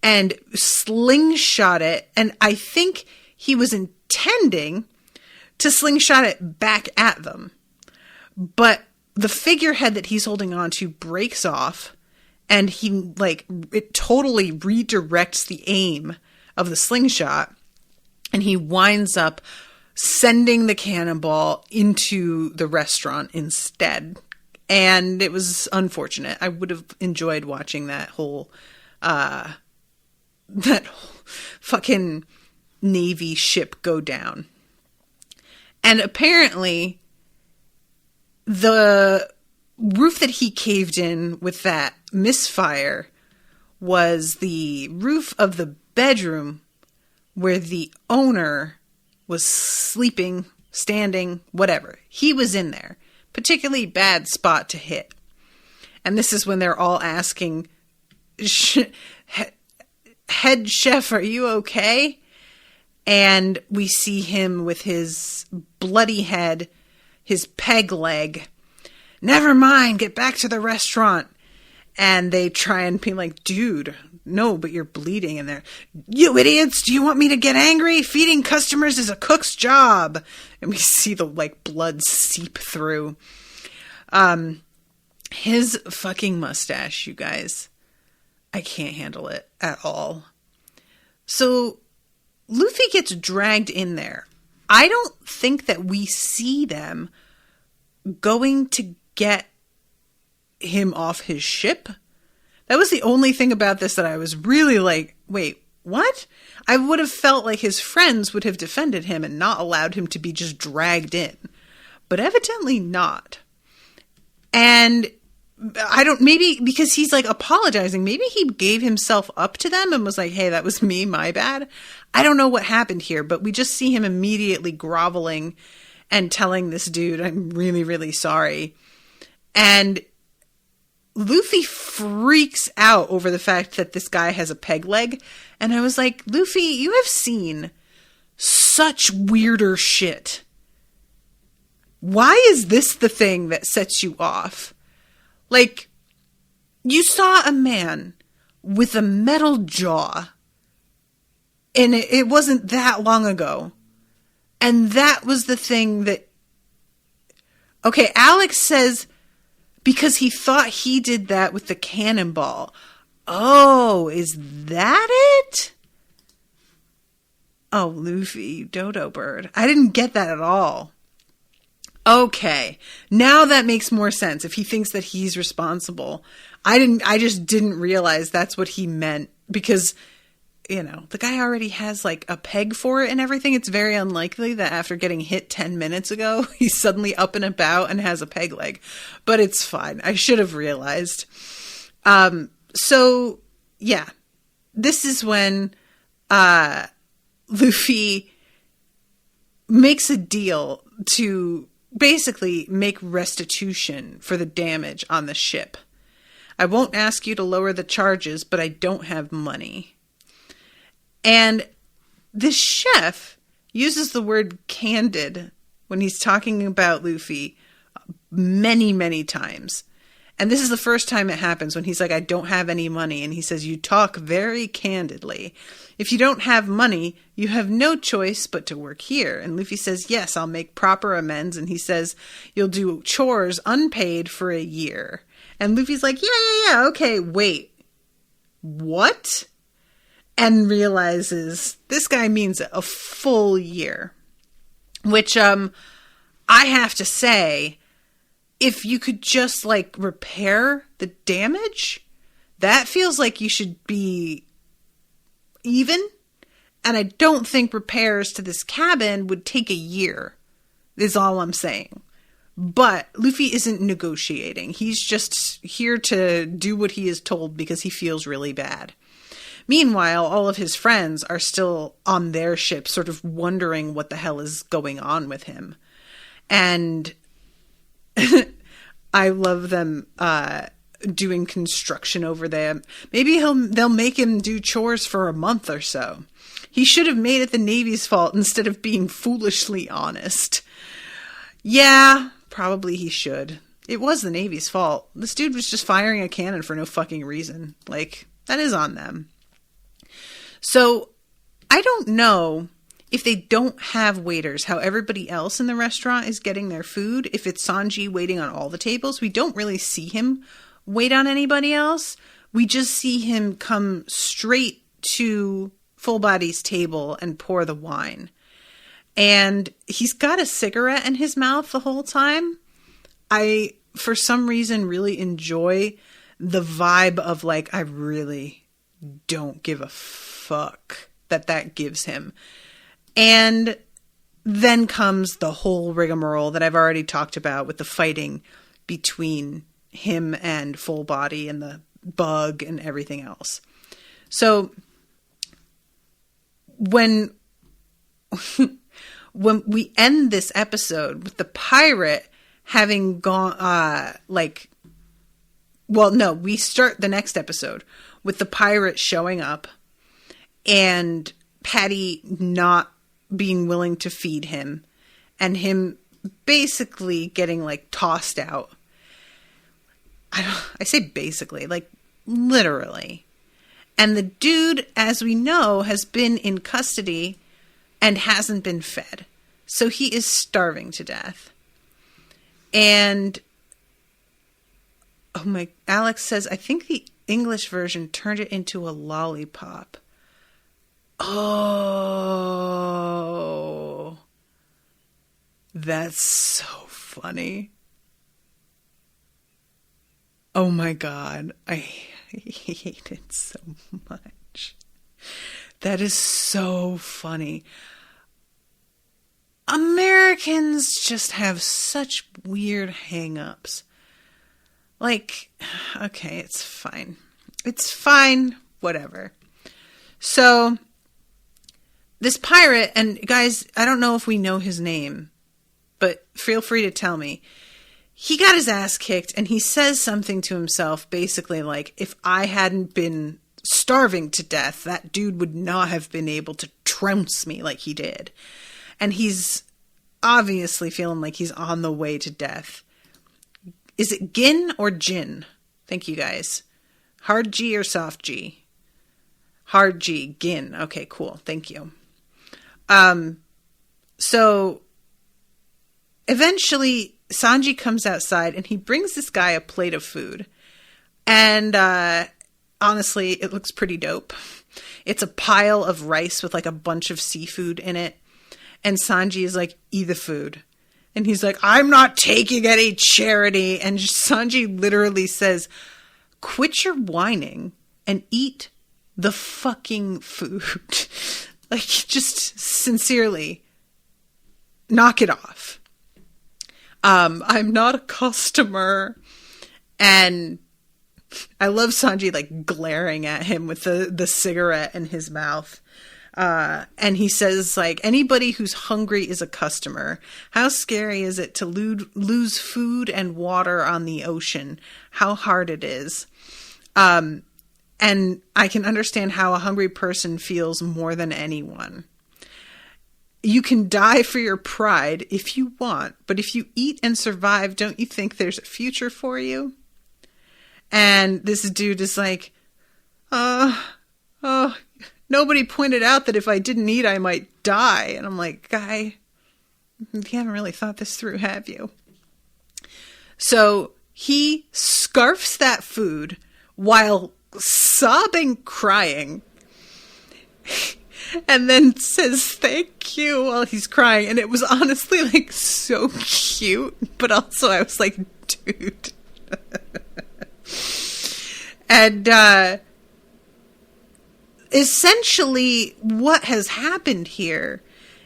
and slingshot it. And I think he was intending to slingshot it back at them. But the figurehead that he's holding on to breaks off, and it totally redirects the aim of the slingshot, and he winds up sending the cannonball into the restaurant instead. And it was unfortunate. I would have enjoyed watching that whole fucking Navy ship go down. And apparently, the roof that he caved in with that misfire was the roof of the bedroom where the owner was sleeping, standing, whatever. He was in there. Particularly bad spot to hit. And this is when they're all asking, head chef, are you okay? And we see him with his bloody head, his peg leg. Never mind, get back to the restaurant. And they try and be like, dude, no, but you're bleeding in there. You idiots, do you want me to get angry? Feeding customers is a cook's job. And we see the blood seep through. His fucking mustache, you guys. I can't handle it at all. So Luffy gets dragged in there. I don't think that we see them going to get him off his ship. That was the only thing about this that I was really like, wait, what? I would have felt like his friends would have defended him and not allowed him to be just dragged in. But evidently not. And maybe because he's apologizing, maybe he gave himself up to them and was like, hey, that was me, my bad. I don't know what happened here, but we just see him immediately groveling and telling this dude, I'm really, really sorry. And Luffy freaks out over the fact that this guy has a peg leg. And I was like, Luffy, you have seen such weirder shit. Why is this the thing that sets you off? You saw a man with a metal jaw, and it wasn't that long ago. And that was the thing that... Okay, Alex says because he thought he did that with the cannonball. Oh, is that it? Oh, Luffy, you dodo bird. I didn't get that at all. Okay, now that makes more sense. If he thinks that he's responsible, I just didn't realize that's what he meant, because, the guy already has a peg for it and everything. It's very unlikely that after getting hit 10 minutes ago, he's suddenly up and about and has a peg leg, but it's fine. I should have realized. So yeah, this is when, Luffy makes a deal to basically make restitution for the damage on the ship. I won't ask you to lower the charges, but I don't have money. And this chef uses the word candid when he's talking about Luffy many, many times. And this is the first time it happens when he's like, I don't have any money. And he says, you talk very candidly. If you don't have money, you have no choice but to work here. And Luffy says, yes, I'll make proper amends. And he says, you'll do chores unpaid for a year. And Luffy's like, yeah, okay, wait. What? And realizes this guy means a full year. Which, I have to say, if you could just repair the damage, that feels like you should be even. And I don't think repairs to this cabin would take a year, is all I'm saying. But Luffy isn't negotiating. He's just here to do what he is told because he feels really bad. Meanwhile, all of his friends are still on their ship, sort of wondering what the hell is going on with him. And I love them doing construction over there. Maybe they'll make him do chores for a month or so. He should have made it the Navy's fault instead of being foolishly honest. Yeah, probably he should. It was the Navy's fault. This dude was just firing a cannon for no fucking reason. Like, that is on them. So, I don't know if they don't have waiters, how everybody else in the restaurant is getting their food. If it's Sanji waiting on all the tables, we don't really see him wait on anybody else. We just see him come straight to Full Body's table and pour the wine. And he's got a cigarette in his mouth the whole time. I, for some reason, really enjoy the vibe of like, I really don't give a fuck that gives him. And then comes the whole rigmarole that I've already talked about with the fighting between him and Full Body and the bug and everything else. So when we end this episode with the pirate having gone, we start the next episode with the pirate showing up and Patty not being willing to feed him and him basically getting like tossed out. I say basically, like literally. And the dude, as we know, has been in custody and hasn't been fed. So he is starving to death. And Alex says, I think the English version turned it into a lollipop. Oh, that's so funny. Oh my God. I hate it so much. That is so funny. Americans just have such weird hang-ups. Like, okay, it's fine. It's fine. Whatever. So this pirate, and guys, I don't know if we know his name, but feel free to tell me. He got his ass kicked, and he says something to himself, basically like, if I hadn't been starving to death, that dude would not have been able to trounce me like he did. And he's obviously feeling like he's on the way to death. Is it Gin or Gin? Thank you, guys. Hard G or soft G? Hard G, Gin. Okay, cool. Thank you. So eventually Sanji comes outside and he brings this guy a plate of food. And honestly, it looks pretty dope. It's a pile of rice with like a bunch of seafood in it. And Sanji is like, eat the food. And he's like, I'm not taking any charity. And Sanji literally says, quit your whining and eat the fucking food. Like, just sincerely, knock it off. I'm not a customer. And I love Sanji, like, glaring at him with the cigarette in his mouth. And he says, like, anybody who's hungry is a customer. How scary is it to lose food and water on the ocean? How hard it is. And I can understand how a hungry person feels more than anyone. You can die for your pride if you want, but if you eat and survive, don't you think there's a future for you? And this dude is like, nobody pointed out that if I didn't eat, I might die. And I'm like, guy, you haven't really thought this through, have you? So he scarfs that food while sobbing, crying, and then says thank you while he's crying. And it was honestly like so cute, but also I was like, dude. And essentially what has happened here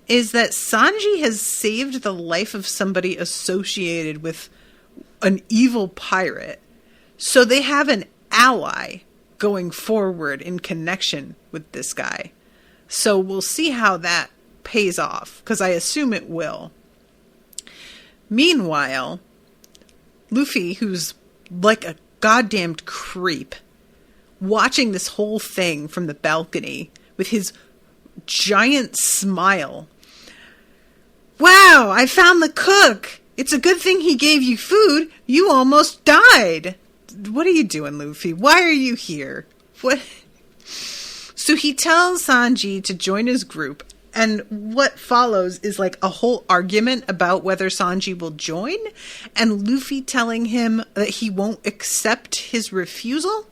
is that Sanji has saved the life of somebody associated with an evil pirate. So they have an ally going forward in connection with this guy. So we'll see how that pays off, because I assume it will. Meanwhile, Luffy, who's like a goddamned creep, watching this whole thing from the balcony with his giant smile. Wow, I found the cook. It's a good thing he gave you food. You almost died. What are you doing, Luffy? Why are you here? What? So he tells Sanji to join his group, and what follows is like a whole argument about whether Sanji will join, and Luffy telling him that he won't accept his refusal.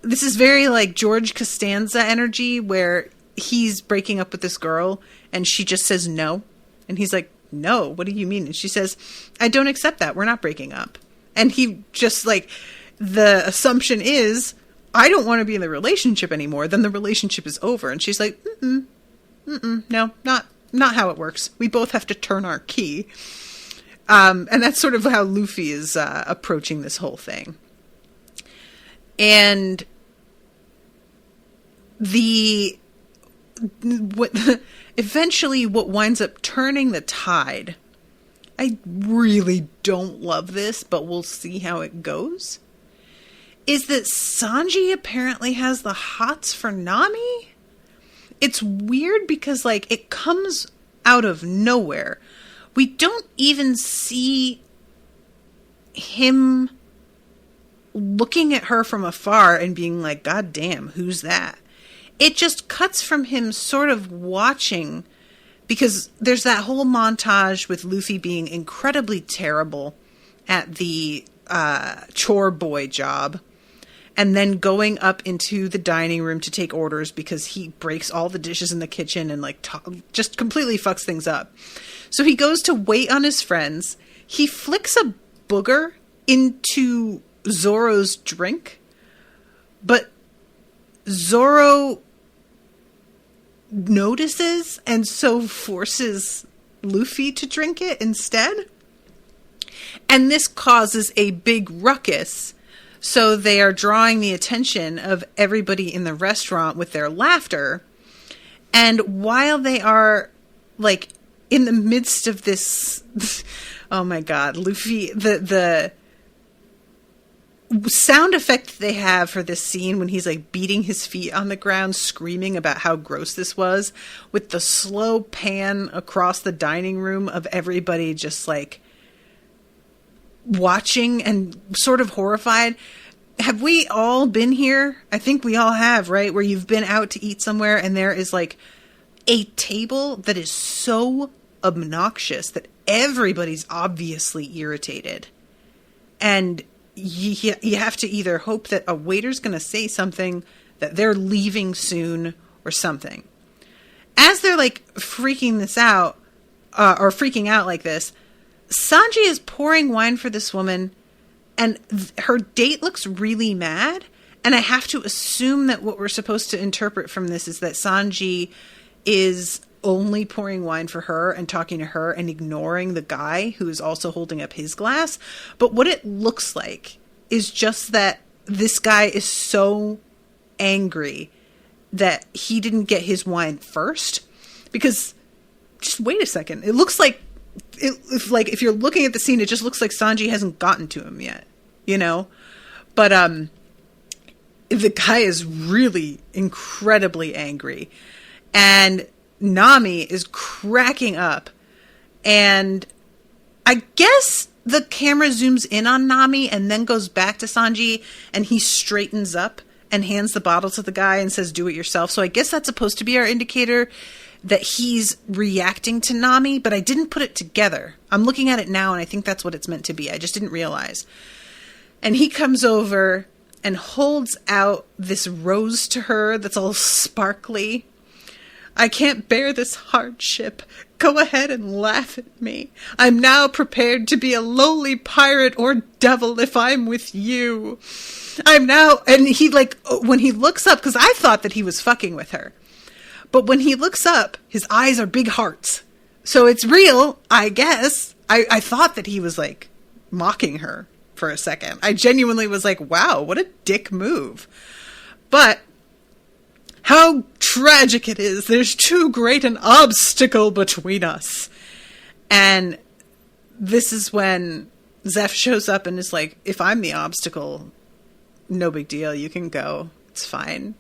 This is very like George Costanza energy, where he's breaking up with this girl and she just says no. And he's like, no, what do you mean? And she says, I don't accept that. We're not breaking up. And he just like, the assumption is, I don't want to be in the relationship anymore. Then the relationship is over. And she's like, no, not how it works. We both have to turn our key. And that's sort of how Luffy is approaching this whole thing. And eventually what winds up turning the tide, I really don't love this, but we'll see how it goes, is that Sanji apparently has the hots for Nami. It's weird because, like, it comes out of nowhere. We don't even see him looking at her from afar and being like, God damn, who's that? It just cuts from him sort of watching, because there's that whole montage with Luffy being incredibly terrible at the chore boy job, and then going up into the dining room to take orders because he breaks all the dishes in the kitchen and like just completely fucks things up. So he goes to wait on his friends. He flicks a booger into Zoro's drink, but Zoro notices and so forces Luffy to drink it instead. And this causes a big ruckus. So they are drawing the attention of everybody in the restaurant with their laughter. And while they are like in the midst of this, oh my God, Luffy, the sound effect they have for this scene when he's like beating his feet on the ground, screaming about how gross this was, with the slow pan across the dining room of everybody just like watching and sort of horrified. Have we all been here? I think we all have, right? Where you've been out to eat somewhere and there is like a table that is so obnoxious that everybody's obviously irritated. And you have to either hope that a waiter's going to say something, that they're leaving soon or something. As they're like freaking this out, or freaking out like this, Sanji is pouring wine for this woman, and her date looks really mad. And I have to assume that what we're supposed to interpret from this is that Sanji is only pouring wine for her and talking to her and ignoring the guy who is also holding up his glass. But what it looks like is just that this guy is so angry that he didn't get his wine first. Because, just wait a second, it looks like, if you're looking at the scene, it just looks like Sanji hasn't gotten to him yet, you know? But the guy is really incredibly angry. And Nami is cracking up. And I guess the camera zooms in on Nami and then goes back to Sanji, and he straightens up and hands the bottle to the guy and says, do it yourself. So I guess that's supposed to be our indicator that he's reacting to Nami, but I didn't put it together. I'm looking at it now, and I think that's what it's meant to be. I just didn't realize. And he comes over and holds out this rose to her that's all sparkly. I can't bear this hardship. Go ahead and laugh at me. I'm now prepared to be a lowly pirate or devil if I'm with you. And he like, when he looks up, because I thought that he was fucking with her. But when he looks up, his eyes are big hearts. So it's real, I guess. I thought that he was like mocking her for a second. I genuinely was like, wow, what a dick move. But how tragic it is. There's too great an obstacle between us. And this is when Zeph shows up and is like, if I'm the obstacle, no big deal. You can go. It's fine.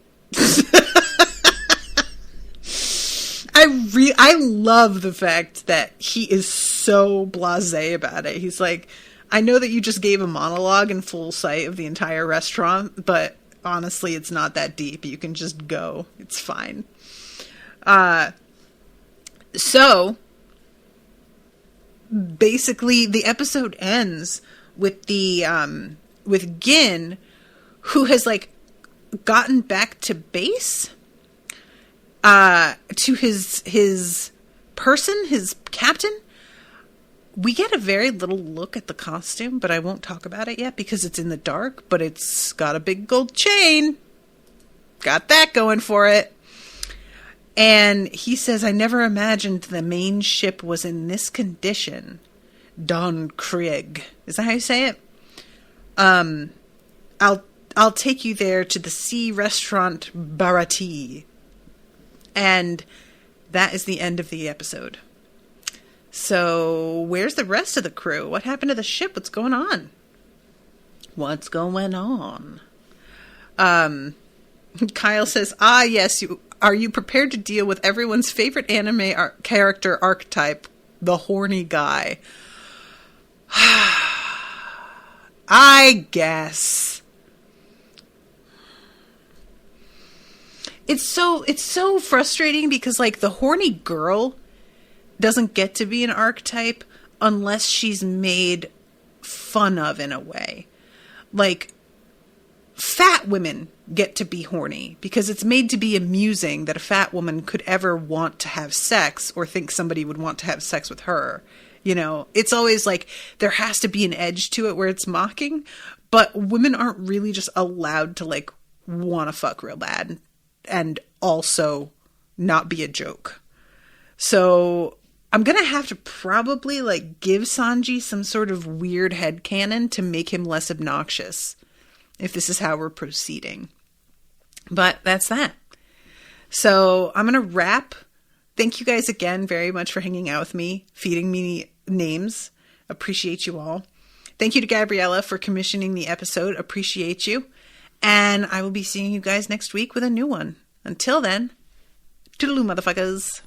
I love the fact that he is so blasé about it. He's like, I know that you just gave a monologue in full sight of the entire restaurant, but honestly, it's not that deep. You can just go. It's fine. So basically the episode ends with with Gin, who has like gotten back to base, to his person, his captain. We get a very little look at the costume, but I won't talk about it yet because it's in the dark, but it's got a big gold chain. Got that going for it. And he says, I never imagined the main ship was in this condition. Don Krieg. Is that how you say it? I'll take you there to the sea restaurant Barati. And that is the end of the episode. So where's the rest of the crew? What happened to the ship? What's going on? What's going on? Kyle says, yes, are you prepared to deal with everyone's favorite anime character archetype, the horny guy? I guess. It's so frustrating because, like, the horny girl doesn't get to be an archetype unless she's made fun of in a way. Like, fat women get to be horny because it's made to be amusing that a fat woman could ever want to have sex or think somebody would want to have sex with her. You know, it's always like there has to be an edge to it where it's mocking, but women aren't really just allowed to like want to fuck real bad and also not be a joke. So I'm going to have to probably like give Sanji some sort of weird headcanon to make him less obnoxious if this is how we're proceeding. But that's that. So I'm going to wrap. Thank you guys again very much for hanging out with me, feeding me names. Appreciate you all. Thank you to Gabriella for commissioning the episode. Appreciate you. And I will be seeing you guys next week with a new one. Until then, toodaloo, motherfuckers.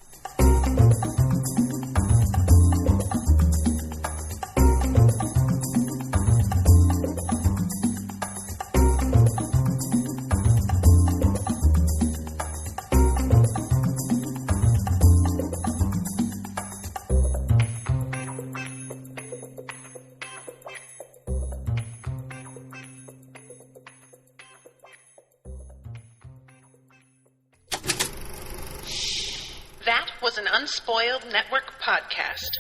That was an Unspoiled Network podcast.